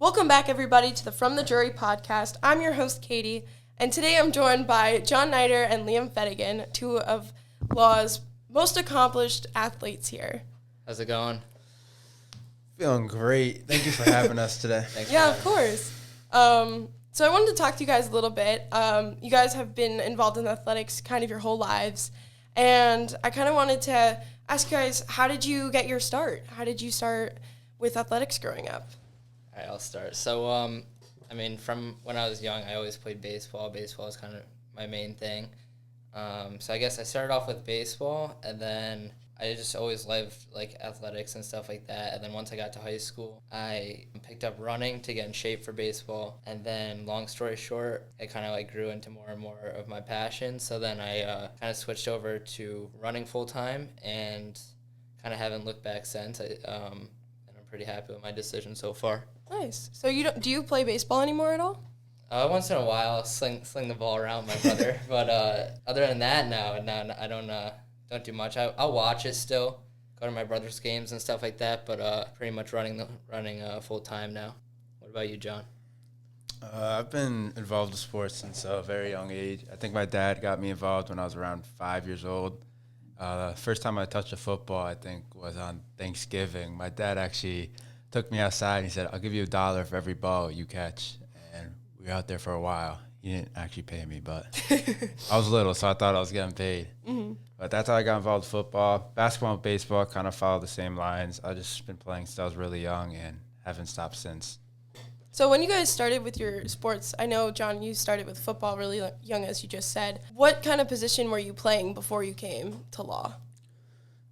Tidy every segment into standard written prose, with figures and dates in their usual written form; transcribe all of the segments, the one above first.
Welcome back, everybody, to the From the Jury podcast. I'm your host, Katie, and today I'm joined by John Neider and Liam Fedigan, two of law's most accomplished athletes here. How's it going? Feeling great. Thank you for having us today. Yeah, of course. So I wanted to talk to you guys a little bit. You guys have been involved in athletics kind of your whole lives, and I kind of wanted to ask you guys, how did you get your start? How did you start with athletics growing up? All right, I'll start. So, from when I was young, I always played baseball. Baseball is kind of my main thing. So I guess I started off with baseball, and then I just always loved, athletics and stuff like that. And then once I got to high school, I picked up running to get in shape for baseball. And then, long story short, it kind of, grew into more and more of my passion. So then I kind of switched over to running full-time and kind of haven't looked back since. And I'm pretty happy with my decision so far. Nice. So do you play baseball anymore at all? Once in a while, I'll sling the ball around my brother. But other than that, no, I don't do much. I'll watch it still, go to my brother's games and stuff like that. But pretty much running full time now. What about you, John? I've been involved in sports since a very young age. I think my dad got me involved when I was around 5 years old. First time I touched a football, I think, was on Thanksgiving. My dad actually took me outside and he said, "I'll give you $1 for every ball you catch." And we were out there for a while. He didn't actually pay me, but I was little, so I thought I was getting paid. Mm-hmm. But that's how I got involved in football. Basketball and baseball kind of follow the same lines. I've just been playing since I was really young and haven't stopped since. So when you guys started with your sports, I know, John, you started with football really young, as you just said. What kind of position were you playing before you came to law?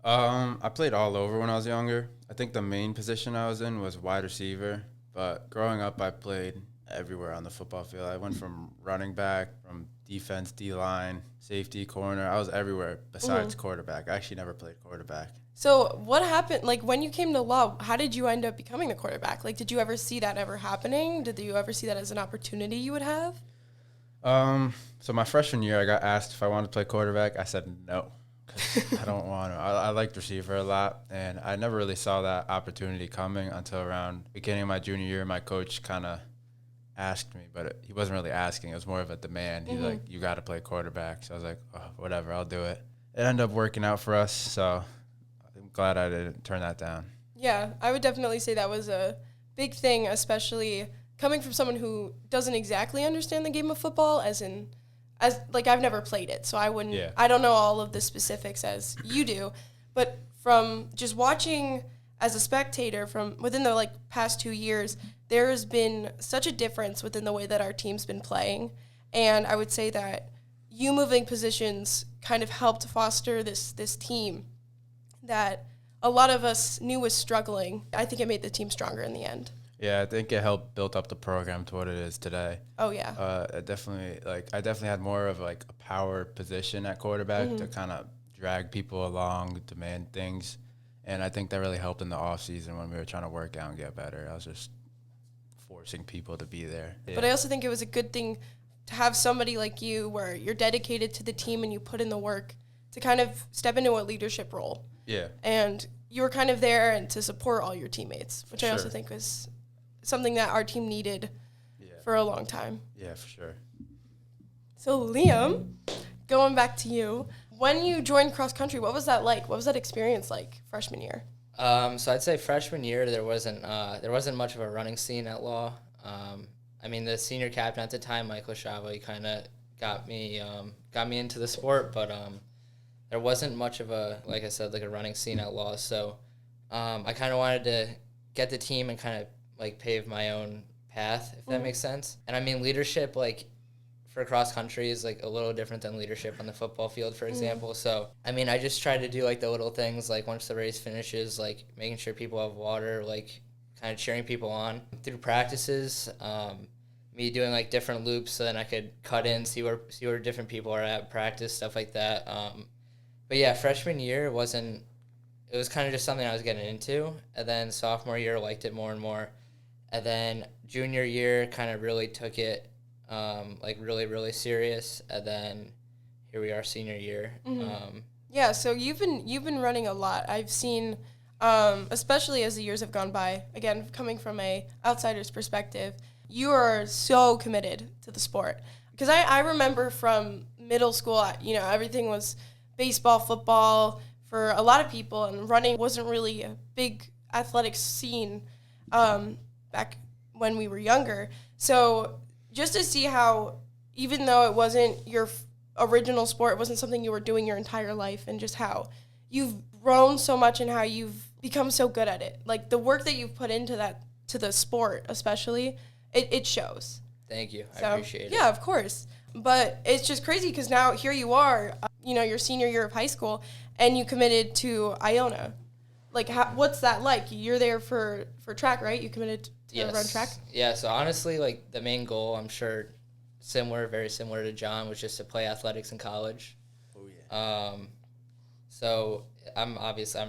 I played all over when I was younger. I think the main position I was in was wide receiver. But growing up, I played everywhere on the football field. I went from running back, from defense, D-line, safety, corner. I was everywhere besides quarterback. I actually never played quarterback. So what happened, when you came to law, how did you end up becoming the quarterback? Did you ever see that ever happening? Did you ever see that as an opportunity you would have? So my freshman year, I got asked if I wanted to play quarterback. I said no, because I don't want to. I liked receiver a lot, and I never really saw that opportunity coming until around beginning of my junior year. My coach kind of asked me, but he wasn't really asking. It was more of a demand. He's like, "You got to play quarterback." So I was like, "Oh, whatever, I'll do it." It ended up working out for us, so I'm glad I didn't turn that down. Yeah, I would definitely say that was a big thing, especially coming from someone who doesn't exactly understand the game of football, as I've never played it, so I don't know all of the specifics as you do, but from just watching as a spectator from within the past 2 years, there has been such a difference within the way that our team's been playing, and I would say that you moving positions kind of helped foster this team that a lot of us knew was struggling. I think it made the team stronger in the end. Yeah, I think it helped build up the program to what it is today. Oh yeah. I definitely had more of a power position at quarterback to kind of drag people along, demand things, and I think that really helped in the off season when we were trying to work out and get better. I was just forcing people to be there. Yeah. But I also think it was a good thing to have somebody like you where you're dedicated to the team and you put in the work to kind of step into a leadership role. Yeah. And you were kind of there and to support all your teammates, which For I also sure. think was something that our team needed for a long time. Yeah, for sure. So Liam, going back to you, when you joined cross country, what was that like? What was that experience like freshman year? So I'd say freshman year there wasn't much of a running scene at law. The senior captain at the time, Michael Shava, he kind of got me into the sport, but there wasn't much of a running scene at law. So I kind of wanted to get the team and kind of pave my own path, if that makes sense. And leadership for cross country is a little different than leadership on the football field, for example. So I just tried to do the little things, once the race finishes, making sure people have water, kind of cheering people on through practices. Me doing different loops so then I could cut in, see where different people are at practice, stuff like that. But yeah, freshman year it was kind of just something I was getting into, and then sophomore year liked it more and more. And then junior year kind of really took it really, really serious. And then here we are senior year. Yeah, so you've been running a lot. I've seen especially as the years have gone by. Again, coming from a outsider's perspective, you are so committed to the sport. Because I remember from middle school, everything was baseball, football for a lot of people, and running wasn't really a big athletic scene back when we were younger. So just to see how, even though it wasn't your original sport, it wasn't something you were doing your entire life, and just how you've grown so much and how you've become so good at it. Like the work that you've put into that, to the sport especially, it shows. Thank you. I appreciate it. Yeah, of course. But it's just crazy because now here you are, your senior year of high school, and you committed to Iona. Like, what's that like? You're there for track, right? You committed to run track? Yeah, so honestly, like, the main goal, I'm sure, very similar to John, was just to play athletics in college. Oh, yeah. So I'm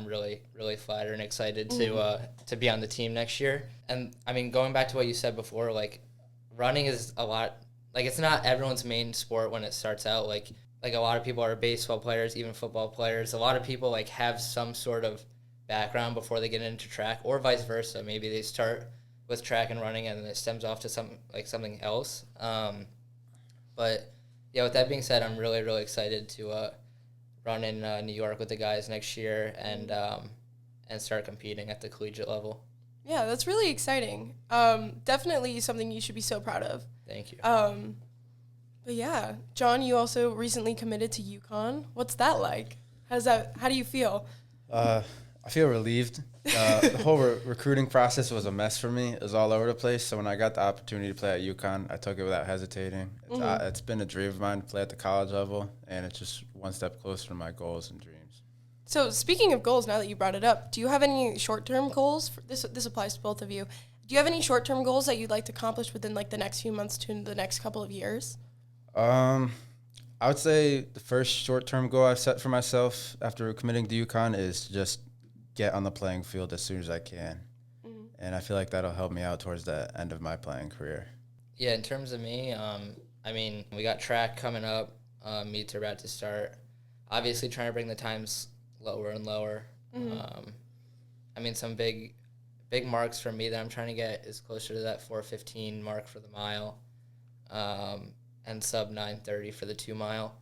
really, really flattered and excited to be on the team next year. And, I mean, going back to what you said before, like, running is a lot, like, it's not everyone's main sport when it starts out. Like a lot of people are baseball players, even football players. A lot of people, like, have some sort of background before they get into track, or vice versa. Maybe they start with track and running and then it stems off to something else. But yeah, with that being said, I'm really, really excited to run in New York with the guys next year and start competing at the collegiate level. Yeah, that's really exciting. Definitely something you should be so proud of. Thank you. But yeah, John, you also recently committed to UConn. What's that like? How do you feel? I feel relieved. The whole recruiting process was a mess for me. It was all over the place. So when I got the opportunity to play at UConn, I took it without hesitating. It's been a dream of mine to play at the college level, and it's just one step closer to my goals and dreams. So speaking of goals, now that you brought it up, do you have any short-term goals? This applies to both of you. Do you have any short-term goals that you'd like to accomplish within like the next few months to the next couple of years? I would say the first short-term goal I've set for myself after committing to UConn is to just get on the playing field as soon as I can. Mm-hmm. And I feel like that'll help me out towards the end of my playing career. Yeah, in terms of me, I mean, we got track coming up, meets are about to start. Obviously trying to bring the times lower and lower. Mm-hmm. I mean, some big marks for me that I'm trying to get is closer to that 4:15 mark for the mile, and sub 9:30 for the 2 mile.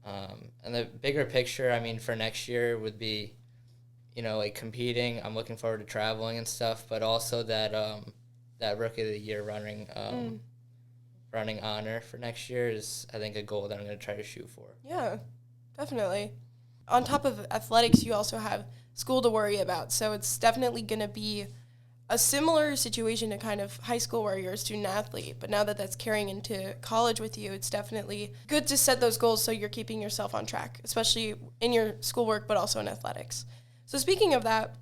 And the bigger picture, I mean, for next year would be, like competing. I'm looking forward to traveling and stuff, but also that Rookie of the Year running honor for next year is, I think, a goal that I'm going to try to shoot for. Yeah, definitely. On top of athletics, you also have school to worry about. So it's definitely going to be a similar situation to kind of high school where you're a student athlete. But now that that's carrying into college with you, it's definitely good to set those goals so you're keeping yourself on track, especially in your schoolwork, but also in athletics. So speaking of that,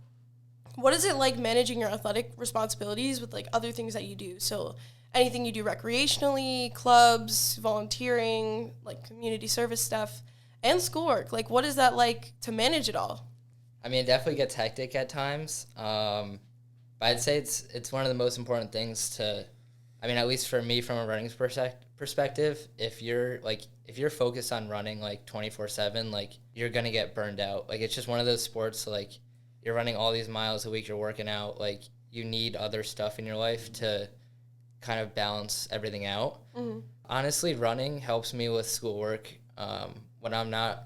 what is it like managing your athletic responsibilities with like other things that you do? So anything you do recreationally, clubs, volunteering, like community service stuff, and schoolwork. Like, what is that like to manage it all? I mean, it definitely gets hectic at times. But I'd say it's one of the most important things to, I mean, at least for me from a running perspective, if you're focused on running like 24/7, like you're going to get burned out. Like it's just one of those sports, like you're running all these miles a week, you're working out, like you need other stuff in your life to kind of balance everything out. Mm-hmm. Honestly, running helps me with schoolwork. When I'm not,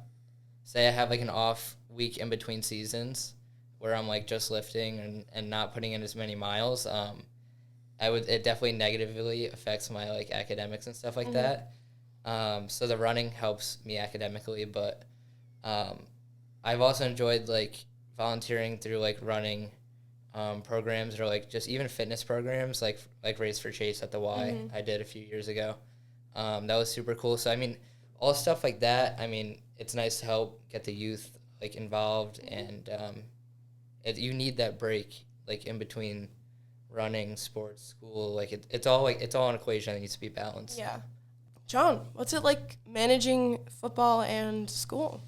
say I have like an off week in between seasons where I'm like just lifting and not putting in as many miles, it definitely negatively affects my like academics and stuff like that. So the running helps me academically, but I've also enjoyed like volunteering through like running programs or like just even fitness programs like Race for Chase at the Y I did a few years ago. That was super cool. So I mean, all stuff like that, I mean, it's nice to help get the youth like involved, and you need that break like in between running, sports, school. Like it's all an equation that needs to be balanced. Yeah. John, what's it like managing football and school?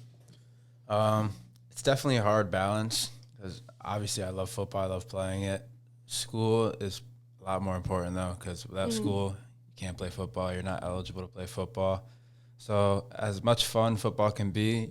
It's definitely a hard balance because obviously I love football, I love playing it. School is a lot more important though, because without school you can't play football. You're not eligible to play football. So as much fun football can be,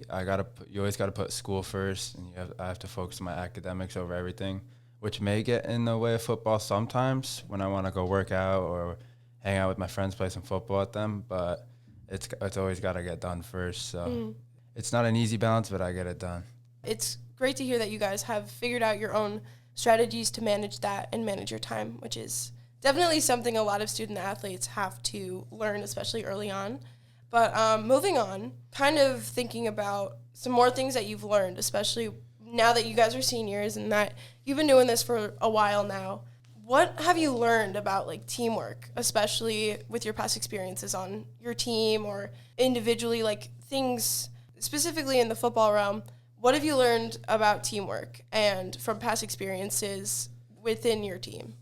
you always gotta put school first, and I have to focus on my academics over everything, which may get in the way of football sometimes when I want to go work out or hang out with my friends, play some football with them. But it's always got to get done first. So it's not an easy balance, but I get it done. It's great to hear that you guys have figured out your own strategies to manage that and manage your time, which is definitely something a lot of student athletes have to learn, especially early on. But moving on, kind of thinking about some more things that you've learned, especially now that you guys are seniors and that you've been doing this for a while now. What have you learned about like teamwork, especially with your past experiences on your team or individually, like things specifically in the football realm? What have you learned about teamwork and from past experiences within your team?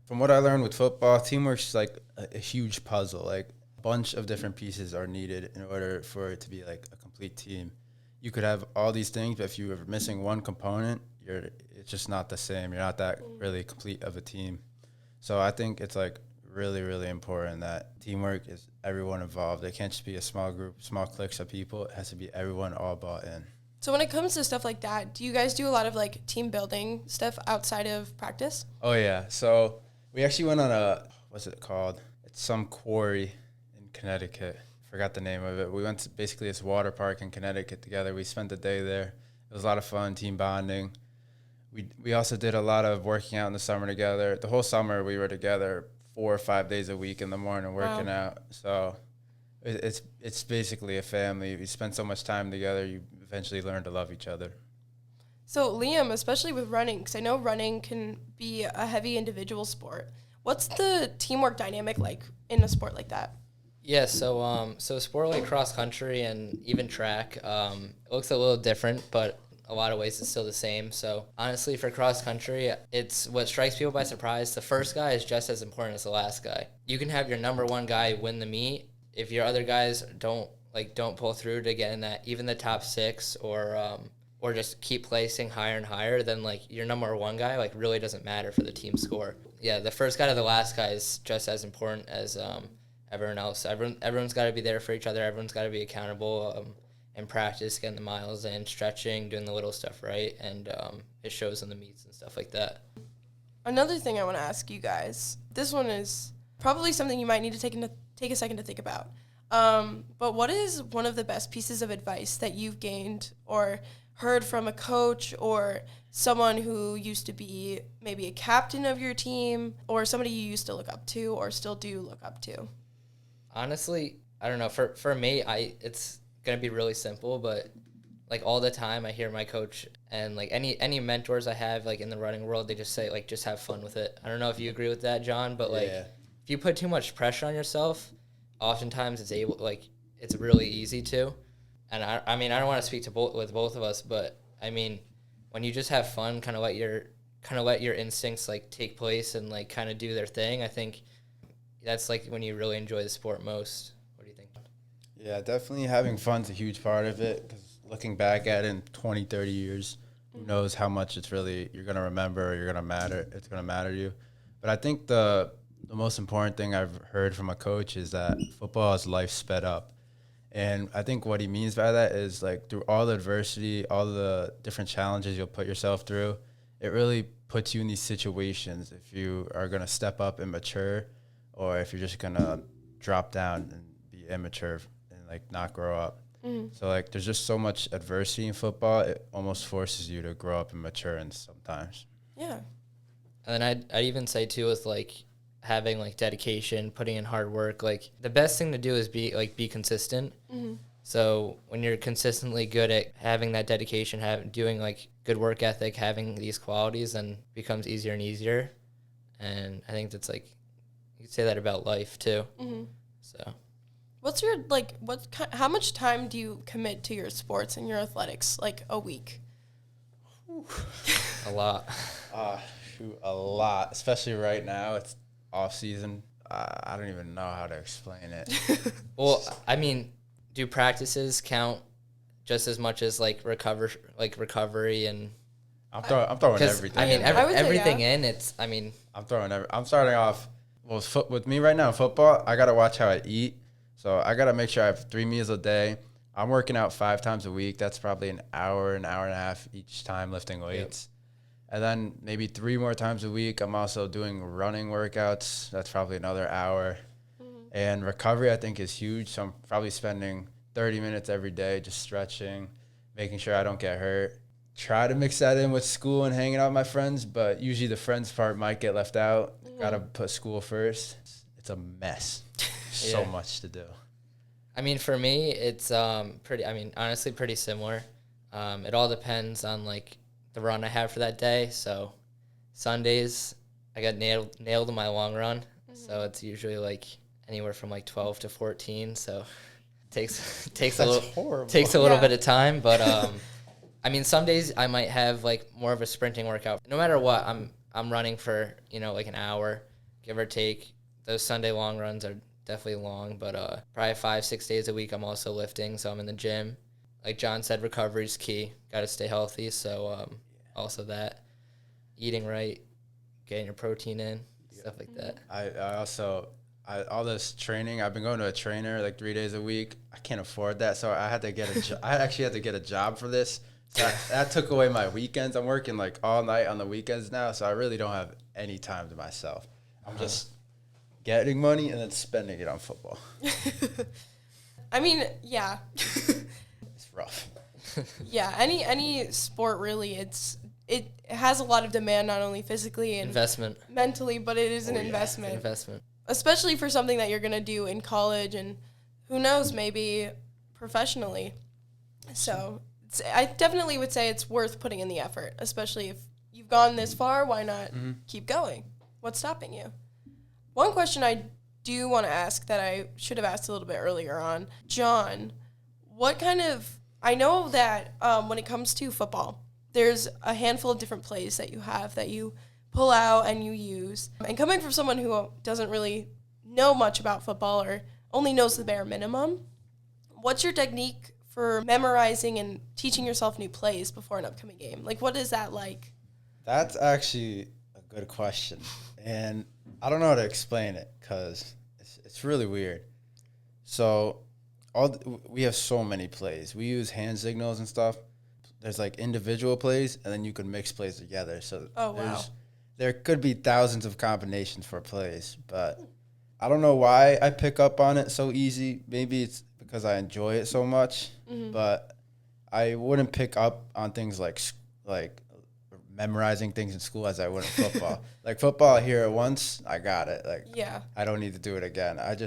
From what I learned with football, teamwork's like a huge puzzle. Like a bunch of different pieces are needed in order for it to be like a complete team. You could have all these things, but if you are missing one component, it's just not the same. You're not that really complete of a team. So I think it's like really, really important that teamwork is everyone involved. It can't just be a small group, small cliques of people. It has to be everyone all bought in. So when it comes to stuff like that, do you guys do a lot of like team building stuff outside of practice? Oh yeah. So we actually went on what's it called? It's some quarry in Connecticut. Forgot the name of it. We went to basically this water park in Connecticut together. We spent the day there. It was a lot of fun, team bonding. We also did a lot of working out in the summer together. The whole summer we were together 4 or 5 days a week in the morning working out. So it's basically a family. We spend so much time together, you eventually learn to love each other. So Liam, especially with running, because I know running can be a heavy individual sport. What's the teamwork dynamic like in a sport like that? Yeah, so a sport like cross country and even track, it looks a little different, but a lot of ways it's still the same. So honestly, for cross country, it's what strikes people by surprise. The first guy is just as important as the last guy. You can have your number one guy win the meet. If your other guys don't pull through to get in that even the top 6 or just keep placing higher and higher, then like your number one guy like really doesn't matter for the team score. Yeah, the first guy to the last guy is just as important as everyone else. Everyone's got to be there for each other. Everyone's got to be accountable. In practice, getting the miles in, stretching, doing the little stuff right, and it shows in the meets and stuff like that. Another thing I want to ask you guys, this one is probably something you might need to take a second to think about. But what is one of the best pieces of advice that you've gained or heard from a coach or someone who used to be maybe a captain of your team or somebody you used to look up to or still do look up to? Honestly, I don't know. For me, it's gonna be really simple, but like all the time I hear my coach and like any mentors I have like in the running world, they just say like just have fun with it. I don't know if you agree with that, John, but like if you put too much pressure on yourself, oftentimes it's really easy to. And I mean I don't want to speak to both of us, but I mean when you just have fun, kind of let your instincts like take place and like kind of do their thing, I think that's like when you really enjoy the sport most. Yeah, definitely having fun's a huge part of it, because looking back at it in 20, 30 years, who knows how much you're going to remember or it's going to matter to you. But I think the most important thing I've heard from a coach is that football is life sped up. And I think what he means by that is like through all the adversity, all the different challenges you'll put yourself through, it really puts you in these situations if you are going to step up and mature, or if you're just going to drop down and be immature like not grow up. So like there's just so much adversity in football, it almost forces you to grow up and mature and sometimes. Yeah. And then I'd even say too with like having like dedication, putting in hard work, like the best thing to do is be consistent. So when you're consistently good at having that dedication, doing like good work ethic, having these qualities, then becomes easier and easier. And I think that's like you could say that about life too. So what's your how much time do you commit to your sports and your athletics, like a week? A lot. A lot, especially right now. It's off season. I don't even know how to explain it. Well, I mean, do practices count just as much as like recovery and? I'm throwing everything. I mean, everything in. I'm starting off. Well, with me right now, football, I gotta watch how I eat. So I got to make sure I have 3 meals a day. I'm working out 5 times a week. That's probably an hour and a half each time lifting weights. And then maybe 3 more times a week, I'm also doing running workouts. That's probably another hour. And recovery, I think, is huge. So I'm probably spending 30 minutes every day just stretching, making sure I don't get hurt. Try to mix that in with school and hanging out with my friends, but usually the friends part might get left out. Got to put school first. It's a mess. So much to do. I mean, for me, it's honestly pretty similar. It all depends on, like, the run I have for that day. So Sundays, I got nailed in my long run. So it's usually, like, anywhere from, like, 12 to 14. So takes a little bit of time. But, I mean, some days I might have, like, more of a sprinting workout. No matter what, I'm running for, like, an hour, give or take. Those Sunday long runs are definitely long, but probably 5-6 days a week I'm also lifting, so I'm in the gym. Like John said, recovery is key. Got to stay healthy, so also that. Eating right, getting your protein in, stuff like that. I all this training, I've been going to a trainer like 3 days a week. I can't afford that, so I had to get I actually had to get a job for this. So that took away my weekends. I'm working like all night on the weekends now, so I really don't have any time to myself. I'm just getting money and then spending it on football. I mean, yeah. It's rough. Yeah, any sport really, it has a lot of demand, not only physically and investment, mentally, but it is an investment. Investment. Especially for something that you're going to do in college and who knows, maybe professionally. So I definitely would say it's worth putting in the effort, especially if you've gone this far, why not keep going? What's stopping you? One question I do want to ask that I should have asked a little bit earlier on, John, I know that when it comes to football, there's a handful of different plays that you have that you pull out and you use. And coming from someone who doesn't really know much about football or only knows the bare minimum, what's your technique for memorizing and teaching yourself new plays before an upcoming game? Like, what is that like? That's actually a good question. And I don't know how to explain it because it's really weird. So we have so many plays. We use hand signals and stuff. There's like individual plays, and then you can mix plays together. So there could be thousands of combinations for plays, but I don't know why I pick up on it so easy. Maybe it's because I enjoy it so much, but I wouldn't pick up on things like memorizing things in school as I would in football. Like football, I hear it once, I got it. Like I don't need to do it again. It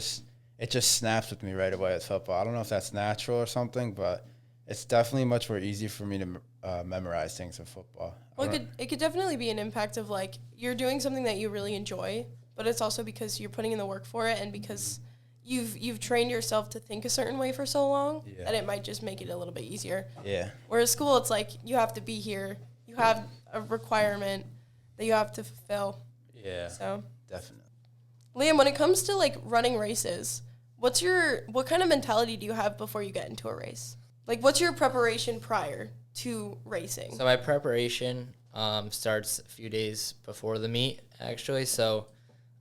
just snaps with me right away with football. I don't know if that's natural or something, but it's definitely much more easy for me to memorize things in football. Well, it could definitely be an impact of like you're doing something that you really enjoy, but it's also because you're putting in the work for it and because you've trained yourself to think a certain way for so long that it might just make it a little bit easier. Yeah. Whereas school, it's like you have to be here. You have a requirement that you have to fulfill. Yeah. So definitely. Liam, when it comes to like running races, what kind of mentality do you have before you get into a race? Like, what's your preparation prior to racing? So my preparation starts a few days before the meet, actually. So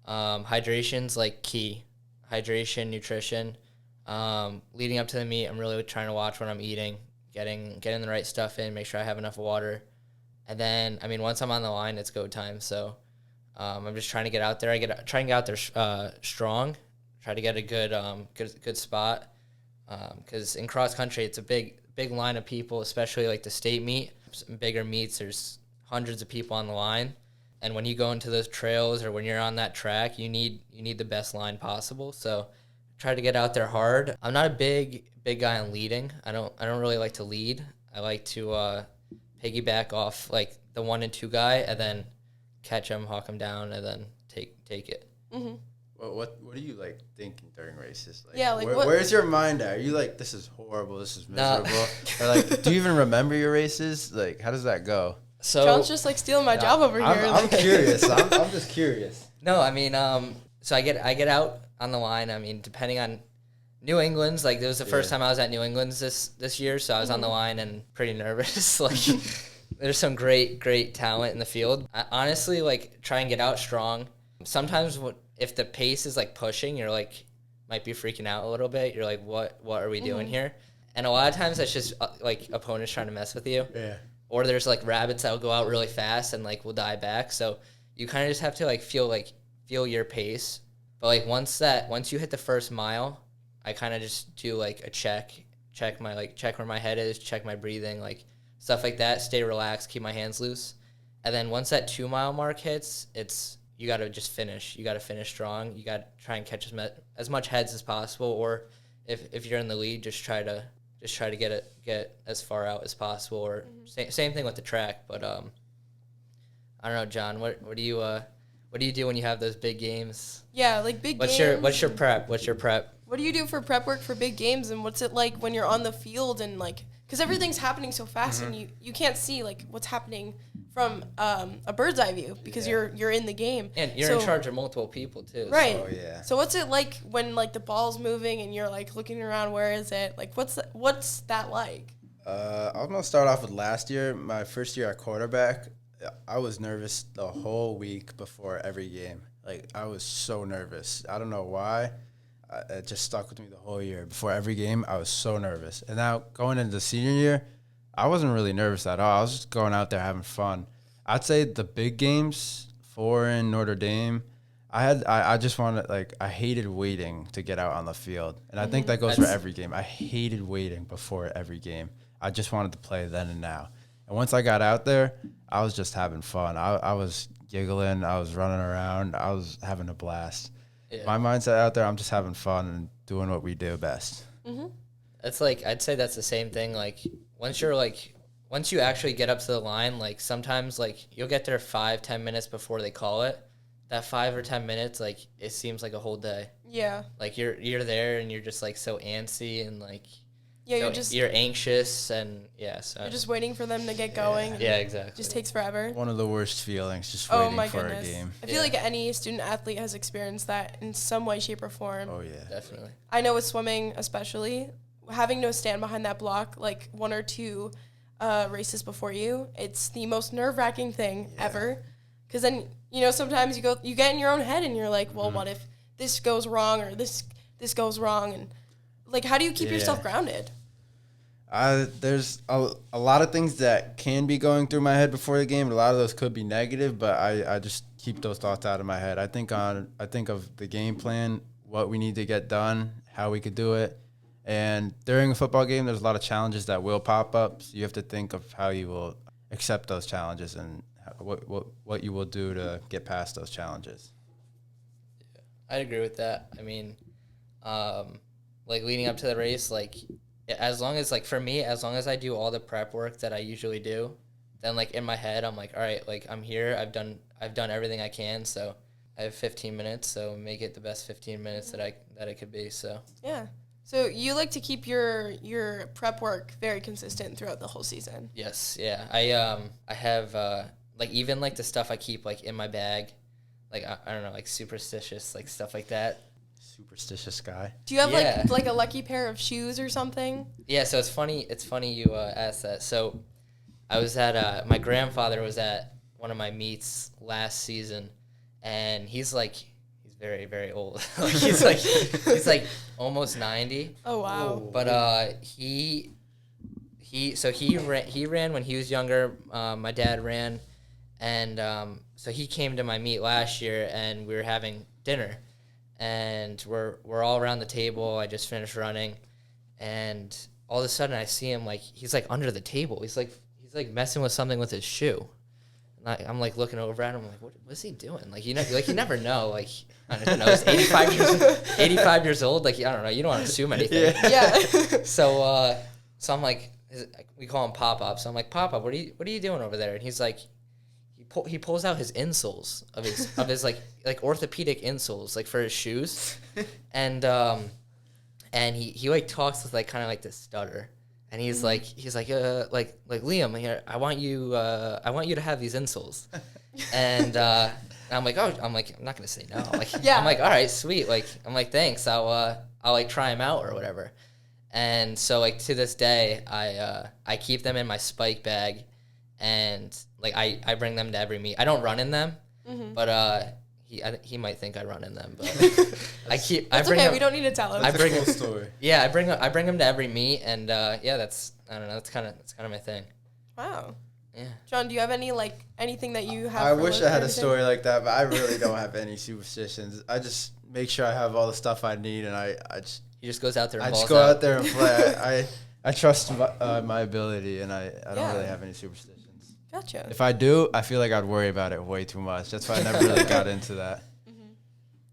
hydration's like key. Hydration, nutrition. Leading up to the meet, I'm really trying to watch what I'm eating, getting the right stuff in, make sure I have enough water. And then, I mean, once I'm on the line, it's go time. So I'm just trying to get out there. Try and get out there strong. Try to get a good spot. Because in cross country, it's a big line of people, especially like the state meet. Some bigger meets, there's hundreds of people on the line. And when you go into those trails or when you're on that track, you need the best line possible. So try to get out there hard. I'm not a big guy on leading. I don't really like to lead. I like to piggyback off like the 1 and 2 guy and then catch him, hawk him down, and then take it. Mm-hmm. Well, what are you like thinking during races? Like, where's your mind at? Are you like, this is horrible, this is miserable? Or like, do you even remember your races? Like, how does that go? So John's just like stealing my job over here. I'm curious. I'm just curious. No, I mean, so I get out on the line. I mean, depending on New England's, like, it was the first time I was at New England's this year, so I was on the line and pretty nervous. Like, there's some great talent in the field. I honestly, like, try and get out strong. Sometimes if the pace is, like, pushing, you're, like, might be freaking out a little bit. You're like, what are we doing here? And a lot of times that's just like opponents trying to mess with you. Yeah. Or there's like rabbits that will go out really fast and like will die back. So you kind of just have to like feel your pace. But like once you hit the first mile, I kind of just do like a check where my head is, check my breathing, like stuff like that. Stay relaxed, keep my hands loose. And then once that 2 mile mark hits, you got to just finish. You got to finish strong. You got to try and catch as much heads as possible. Or if you're in the lead, just try to get as far out as possible. Or same thing with the track. But I don't know, John. What do you do when you have those big games? Yeah, like big games. What's your prep? What do you do for prep work for big games, and what's it like when you're on the field and like, because everything's happening so fast and you can't see like what's happening from a bird's eye view because you're in the game. And you're in charge of multiple people too. Right. So, yeah. So what's it like when like the ball's moving and you're like looking around, where is it? Like what's that like? I'm gonna start off with last year. My first year at quarterback, I was nervous the whole week before every game. Like I was so nervous. I don't know why. It just stuck with me the whole year. Before every game, I was so nervous. And now going into the senior year, I wasn't really nervous at all. I was just going out there having fun. I'd say the big games, foreign, Notre Dame, I just wanted, like, I hated waiting to get out on the field. And I think that goes for every game. I hated waiting before every game. I just wanted to play then and now. And once I got out there, I was just having fun. I was giggling. I was running around. I was having a blast. Yeah. My mindset out there, I'm just having fun and doing what we do best. That's like, I'd say that's the same thing. Like once you actually get up to the line, like sometimes like you'll get there 5-10 minutes before they call it. That 5 or 10 minutes, like it seems like a whole day. Yeah. Like you're there and you're just like so antsy and like you're anxious and so you're just waiting for them to get going. Yeah, exactly. It just takes forever. One of the worst feelings, just waiting for a game. I feel like any student athlete has experienced that in some way, shape, or form. Oh yeah, definitely. I know with swimming, especially having to stand behind that block like 1 or 2 races before you, it's the most nerve-wracking thing ever. Because then sometimes you get in your own head and you're like, well, what if this goes wrong or this goes wrong, and like how do you keep yourself grounded? There's a lot of things that can be going through my head before the game. A lot of those could be negative, but I just keep those thoughts out of my head. I think of the game plan, what we need to get done, how we could do it. And during a football game, there's a lot of challenges that will pop up. So you have to think of how you will accept those challenges and what you will do to get past those challenges. Yeah, I'd agree with that. I mean, like leading up to the race, like as long as I do all the prep work that I usually do, then like in my head I'm like, all right, like I'm here, I've done everything I can, so I have 15 minutes, so make it the best 15 minutes that it could be. So yeah. So you like to keep your prep work very consistent throughout the whole season? Yes, yeah. I have like even like the stuff I keep like in my bag, like I don't know, like superstitious like stuff like that. Superstitious guy. Do you have like a lucky pair of shoes or something? Yeah, so it's funny you asked that. So I was at my grandfather was at one of my meets last season, and he's very, very old. he's like almost 90. Oh wow. But he ran when he was younger. My dad ran, and so he came to my meet last year, and we were having dinner. And we're all around the table. I just finished running, and all of a sudden I see him like he's like under the table. He's like messing with something with his shoe. And I'm like looking over at him. I'm like, what is he doing? Like you never know. Like I don't know. He's 85 years old. Like I don't know. You don't want to assume anything. Yeah. So I'm like, we call him Pop Up. So I'm like, Pop Up, what are you doing over there? And he's like, he pulls out his insoles of his like orthopedic insoles like for his shoes, and he like talks with like kind of like this stutter, and he's like Liam, here I want you to have these insoles, and I'm like I'm not gonna say no. I'm like all right, sweet, like I'm like thanks, I'll like try them out or whatever, and so like to this day I keep them in my spike bag. And like I bring them to every meet. I don't run in them, but he might think I run in them, but That's okay. We don't need to tell him. I bring him story. Yeah, I bring him to every meet, and that's I don't know. That's kind of my thing. Wow. Yeah. John, do you have anything that you have? I wish I had a story like that, but I really don't have any superstitions. I just make sure I have all the stuff I need, and he just goes out there. And I just go out there and play. I trust my ability, and I don't really have any superstitions. Gotcha. If I do, I feel like I'd worry about it way too much. That's why I never really got into that. Mm-hmm.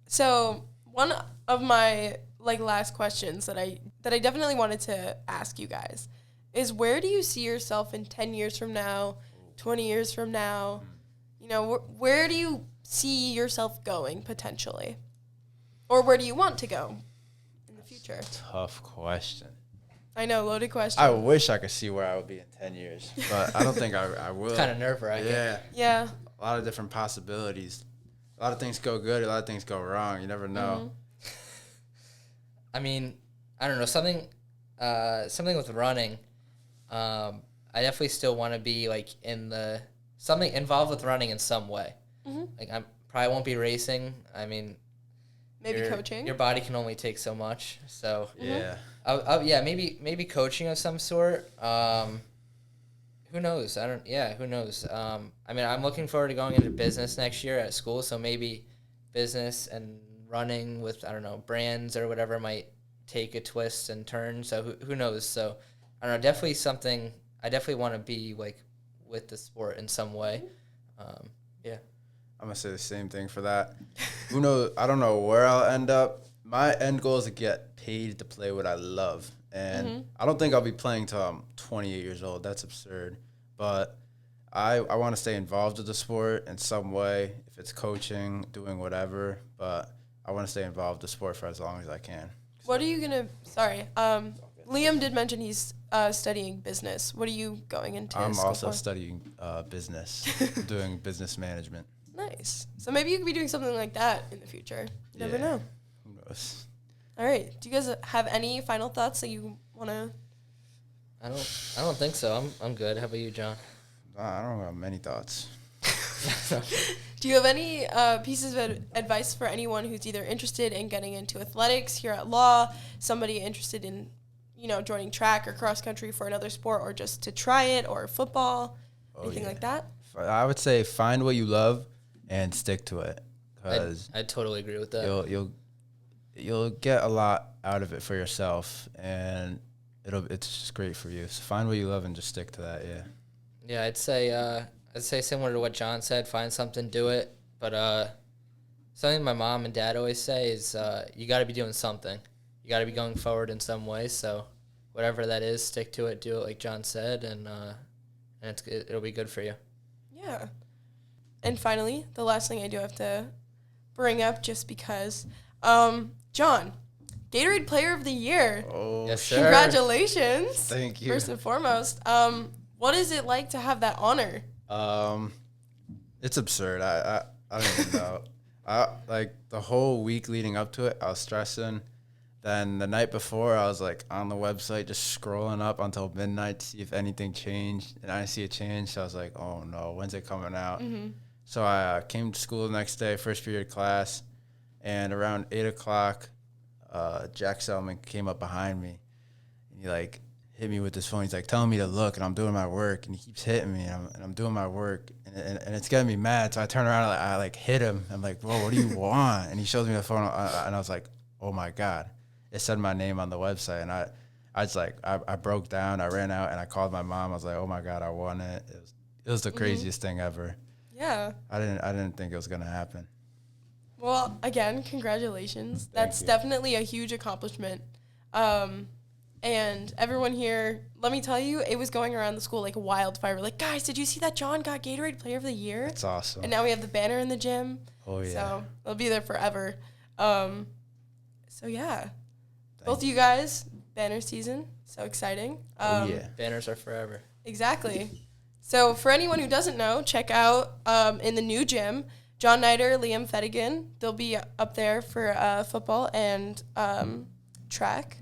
So one of my last questions that I definitely wanted to ask you guys is, where do you see yourself in 10 years from now, 20 years from now? You know, where do you see yourself going potentially? Or where do you want to go in the future? Tough question. I know, loaded question. I wish I could see where I would be in 10 years, but I don't think I will. It's kind of nerve-wracking. Yeah. A lot of different possibilities. A lot of things go good, a lot of things go wrong. You never know. Mm-hmm. I mean, I don't know, something with running. I definitely still want to be something involved with running in some way. Mm-hmm. I probably won't be racing. I mean, maybe coaching. Your body can only take so much. So yeah. Maybe coaching of some sort. Who knows? Who knows? I mean, I'm looking forward to going into business next year at school, so maybe business and running with, I don't know, brands or whatever might take a twist and turn. So who knows? So I don't know, definitely something. I definitely want to be with the sport in some way. Yeah. I'm going to say the same thing for that. Who knows? I don't know where I'll end up. My end goal is to get paid to play what I love. And I don't think I'll be playing till I'm 28 years old. That's absurd. But I want to stay involved with the sport in some way, if it's coaching, doing whatever. But I want to stay involved with the sport for as long as I can. What are you going to – sorry. Liam did mention he's studying business. What are you going into I'm school also for? studying business, doing business management. Nice. So maybe you could be doing something like that in the future. You never know. Who knows? All right. Do you guys have any final thoughts that you want to? I don't think so. I'm good. How about you, John? I don't have many thoughts. Do you have any pieces of advice for anyone who's either interested in getting into athletics here at Law, somebody interested in, joining track or cross country for another sport, or just to try it, or football, anything like that? I would say find what you love and stick to it. Cause I totally agree with that. You'll get a lot out of it for yourself, and it's just great for you. So find what you love and just stick to that. Yeah. Yeah, I'd say similar to what John said. Find something, do it. But something my mom and dad always say is you got to be doing something. You got to be going forward in some way. So whatever that is, stick to it. Do it like John said, and it'll be good for you. Yeah. And finally, the last thing I do have to bring up, just because, John, Gatorade Player of the Year. Oh, yes, sir. Congratulations. Thank you. First and foremost. What is it like to have that honor? It's absurd. I don't even know. Like the whole week leading up to it, I was stressing. Then the night before, I was on the website just scrolling up until midnight to see if anything changed, and I didn't see a change. So I was like, "Oh no, when's it coming out?" Mm-hmm. So I came to school the next day, first period class, and around 8:00, Jack Selman came up behind me, and he hit me with his phone. He's telling me to look, and I'm doing my work, and he keeps hitting me, and I'm doing my work, and it's getting me mad. So I turn around, and I hit him. I'm like, "Whoa, what do you want?" And he shows me the phone, and I was like, "Oh my God." It said my name on the website, and I broke down. I ran out, and I called my mom. I was like, "Oh my God, I won it!" It was the craziest thing ever. Yeah. I didn't think it was gonna happen. Well, again, congratulations. That's definitely a huge accomplishment. And everyone here, let me tell you, it was going around the school like a wildfire. Like, guys, did you see that John got Gatorade Player of the Year? That's awesome. And now we have the banner in the gym. Oh yeah. So it'll be there forever. So yeah. Both of you guys, banner season, so exciting. Oh yeah. Banners are forever. Exactly. So for anyone who doesn't know, check out in the new gym, John Neider, Liam Fedigan. They'll be up there for football and track,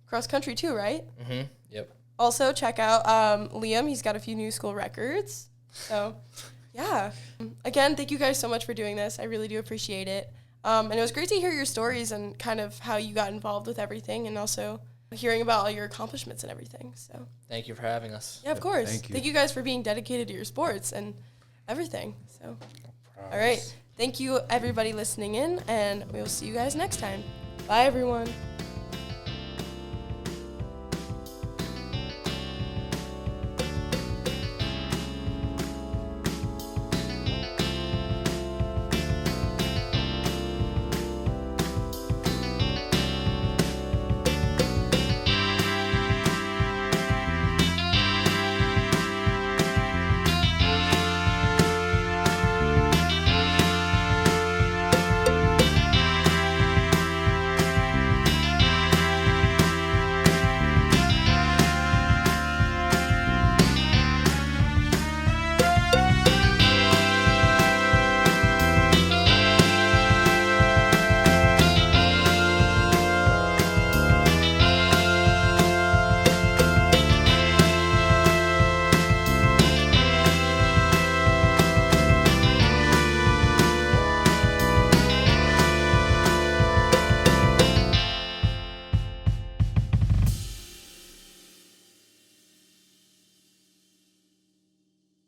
cross country too, right? Mm-hmm. Yep. Also check out Liam. He's got a few new school records. So Yeah. Again, thank you guys so much for doing this. I really do appreciate it. And it was great to hear your stories and kind of how you got involved with everything, and also hearing about all your accomplishments and everything. So thank you for having us. Yeah, of course. Thank you guys for being dedicated to your sports and everything. So, all right. Thank you, everybody listening in, and we will see you guys next time. Bye, everyone.